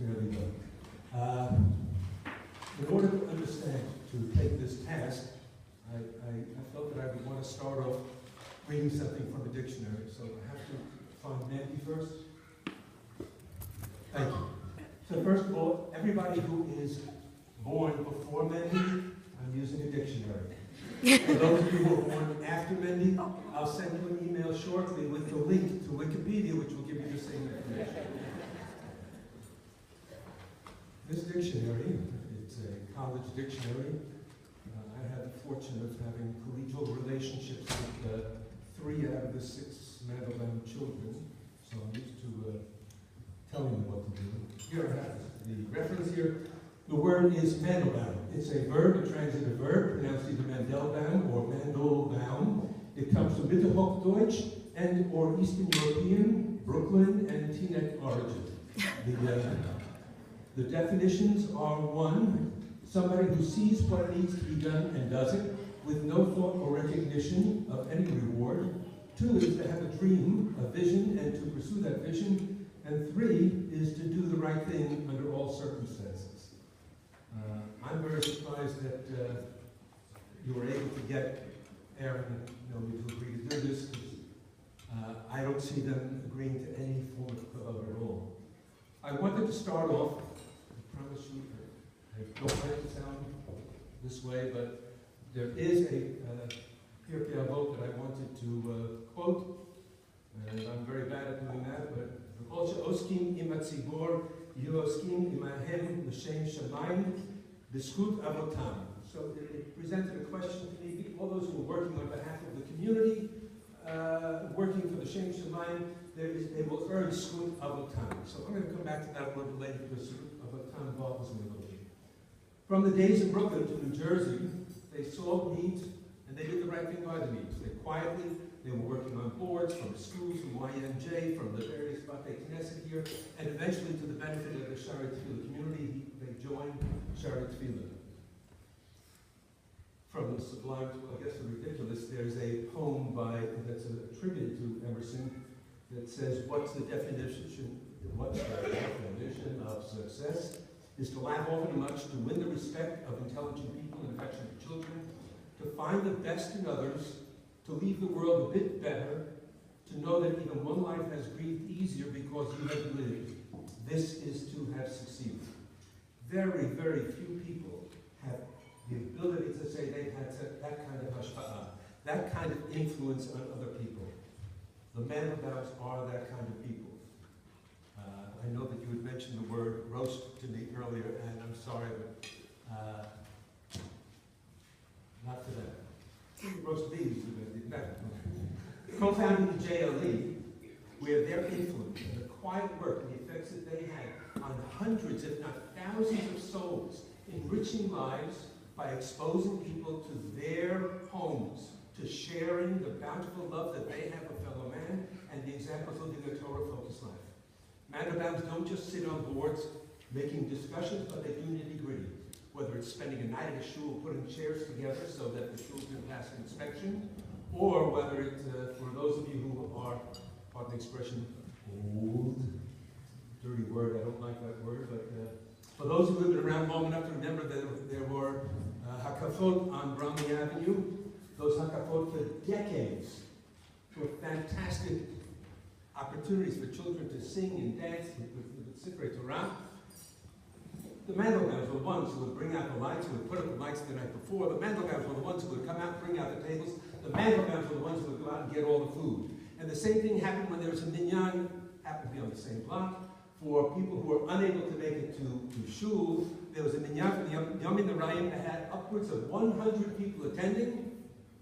fairly well. In order to understand, to take this task, I felt that I would want to start off reading something from a dictionary. So I have to find Mandy first. Thank you. So first of all, everybody who is born before Mandy, I'm using a dictionary. For those of you who are born after Mandy, I'll send you an email shortly with the link to Wikipedia, which will give you the same information. This dictionary, it's a college dictionary. I had the fortune of having collegial relationships with 3 out of the 6 Mandeville children, so I'm used to telling them what to do. Here I have the reference here. The word is Mandelbaum. It's a verb, a transitive verb, pronounced either Mandelbaum or Mandelbaum. It comes from Mittelhochdeutsch and or Eastern European, Brooklyn, and Teaneck origin. The definitions are: 1, somebody who sees what needs to be done and does it with no thought or recognition of any reward. 2 is to have a dream, a vision, and to pursue that vision. And 3 is to do the right thing under all circumstances. I'm very surprised that you were able to get Aaron and Nomi to agree to do this, because I don't see them agreeing to any form of at all. I wanted to start off, I promise you, I don't like to sound this way, but there is a Pirkei Avot that I wanted to quote, and I'm very bad at doing that, but V'kol she'oskim im hatzibor yehyu oskim imahem l'shem shamayim b'zchut avotam. So it presented a question to me. All those who are working on behalf of the community, working for the Shem Shamayim, they will earn zchut avotam. So I'm going to come back to that a little later, because zchut avotam involves me a little bit. From the days of Brooklyn to New Jersey, they saw needs and they did the right thing by the needs. They were working on boards from schools, from YMJ, from the various Batei Knesset here, and eventually to the benefit of the Shaare Tefillah community, they joined Shaare Tefillah. From the sublime to, I guess, the ridiculous, there's a poem that's a tribute to Emerson that says, what's the definition of success? Is to laugh often and much, to win the respect of intelligent people and affectionate children, to find the best in others, to leave the world a bit better, to know that even one life has breathed easier because you have lived. This is to have succeeded. Very, very few people have the ability to say they've had that kind of hashpa'ah, that kind of influence on other people. The Mandelbaums are that kind of people. I know that you had mentioned the word roast to me earlier, and I'm sorry, but not for that. Roast beef is better. Co-founding the JLE, where their influence and the quiet work and the effects that they had on hundreds, if not thousands of souls, enriching lives by exposing people to their homes, to sharing the bountiful love that they have of fellow man, and the examples of living a Torah-focused life. Mandelbaums don't just sit on boards making discussions, but they do nitty-gritty. Whether it's spending a night at a shul, putting chairs together so that the shul can pass an inspection, or whether it's, for those of you who are, pardon the expression, old, dirty word, I don't like that word, but for those who have been around long enough to remember that there were hakafot on Bromley Avenue. Those hakafot for decades were fantastic opportunities for children to sing and dance with Sifrei Torah. The Mandelbaums were the ones who would bring out the lights, who would put up the lights the night before. The Mandelbaums were the ones who would come out and bring out the tables. The Mandelbaums were the ones who would go out and get all the food. And the same thing happened when there was a minyan, happened to be on the same block, for people who were unable to make it to shul. There was a minyan for the Yom Rayim that had upwards of 100 people attending.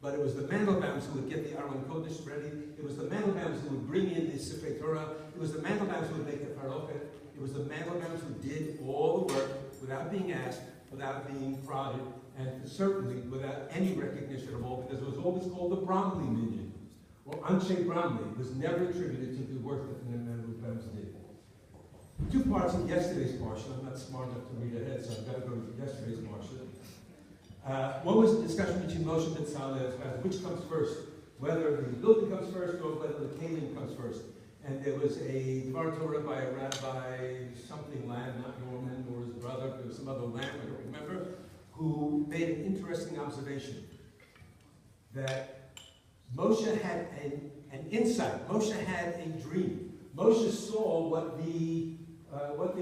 But it was the Mandelbaums who would get the Aron Kodesh ready. It was the Mandelbaums who would bring in the Sifrei Torah. It was the Mandelbaums who would make the Parochet. It was the Mandelbaums who did all the work without being asked, without being prodded, and certainly without any recognition of all, because it was always called the Bromley Minyan, or Anshe Bromley. It was never attributed to the work that the Mandelbaums did. 2 parts of yesterday's parsha. I'm not smart enough to read ahead, so I've got to go to yesterday's parsha. One was a discussion between Moshe and Tzalel as which comes first, whether the building comes first or whether the kalim comes first. And there was a Dvar Torah by a rabbi, something Lamb, not Norman, or his brother, there was some other Lamb, I don't remember, who made an interesting observation that Moshe had an insight. Moshe had a dream. Moshe saw what the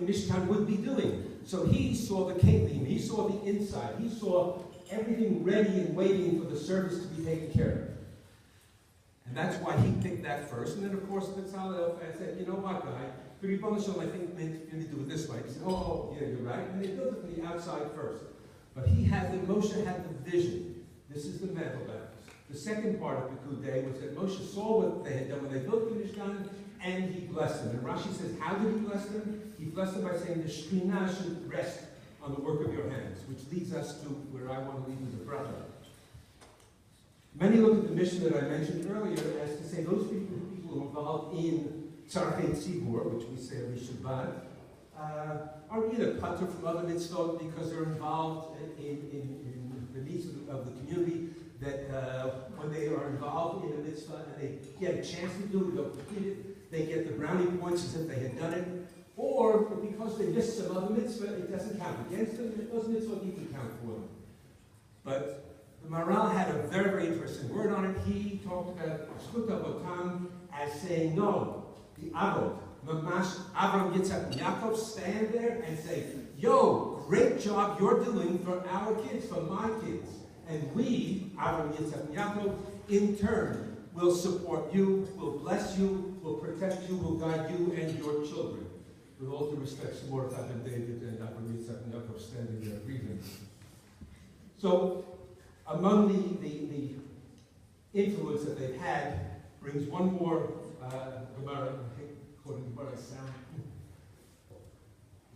Mishkan would be doing. So he saw the kelim, he saw the inside, he saw everything ready and waiting for the service to be taken care of. And that's why he picked that first. And then, of course, Bezalel said, you know what, guy, for your bonus, I think you need to do it this way. He said, oh, yeah, you're right. And they built it from the outside first. But Moshe had the vision. This is the mental balance. The second part of Pekudei was that Moshe saw what they had done when they built the Mishkan, and he blessed them. And Rashi says, how did he bless them? He blessed them by saying, the Shekhinah should rest on the work of your hands, which leads us to where I want to leave with the brother. Many look at the mission that I mentioned earlier as to say those people who are involved in Tzarchei Tzibur, which we say every Shabbat, are either patur from other mitzvot because they're involved in the needs of the community, that when they are involved in a mitzvah and they get a chance to do it, they'll complete it, they get the brownie points as if they had done it, or because they missed some other mitzvah, it doesn't count against them, those mitzvot need to count for them. But the Maharal had a very, very interesting word on it. He talked about Zchut Avotam as saying, no, the Avot, Mamash, Avram, Yitzhak, and Yaakov stand there and say, yo, great job you're doing for our kids, for my kids. And we, Avram, Yitzhak, and Yaakov, in turn, will support you, will bless you, will protect you, will guide you and your children. With all due respect to Mordechai and David and Avram, Yitzhak, and Yaakov standing there grieving. So, among the influence that they've had brings one more Gemara, according to Gemara sound.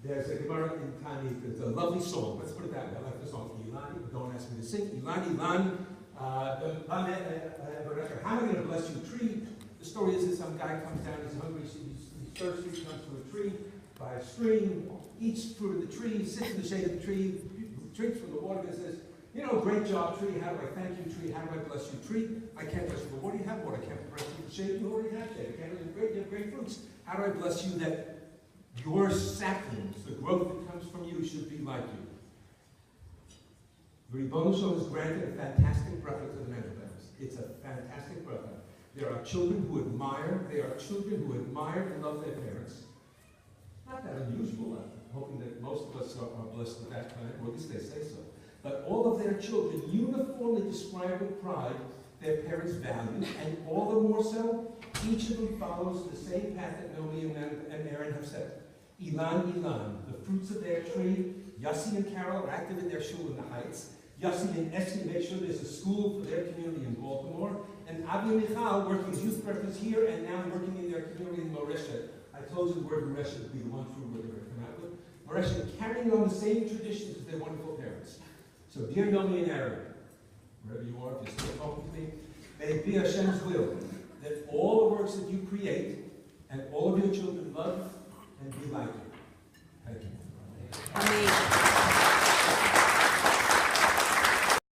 There's a Gemara in Tani, it's a lovely song, let's put it that way. I like the song, Ilan, don't ask me to sing. Ilan, Ilan, how am I going to bless you? Tree. The story is that some guy comes down, he's hungry, he's thirsty, he comes to a tree by a stream, eats fruit of the tree, sits in the shade of the tree, drinks from the water, and says, you know, great job, tree. How do I thank you, tree? How do I bless you, tree? I can't bless you, but what do you have? What I can't bless you, shade. You already have shade. I can't you have great fruits. How do I bless you that your saplings, the growth that comes from you, should be like you? The Ribbon Shalom has granted a fantastic bracha to the Mendelbams. It's a fantastic bracha. There are children who admire. There are children who admire and love their parents. Not that unusual. I'm hoping that most of us are blessed with that kind, or at least they say so. But all of their children uniformly describe with pride their parents' value, and all the more so, each of them follows the same path that Nomi and Aaron have set. Ilan, Ilan, the fruits of their tree. Yossi and Carol are active in their shul in the Heights. Yossi and Essie make sure there's a school for their community in Baltimore. And Avi and Michal working as youth directors here and now working in their community in Moreshet. I told you the word Moreshet would be the one fruit we're going to come out with. Moreshet carrying on the same traditions as their wonderful parents. So, dear Nomi and Aaron, wherever you are, if you're still talking to me, may it be Hashem's will that all the works that you create and all of your children love and be like you.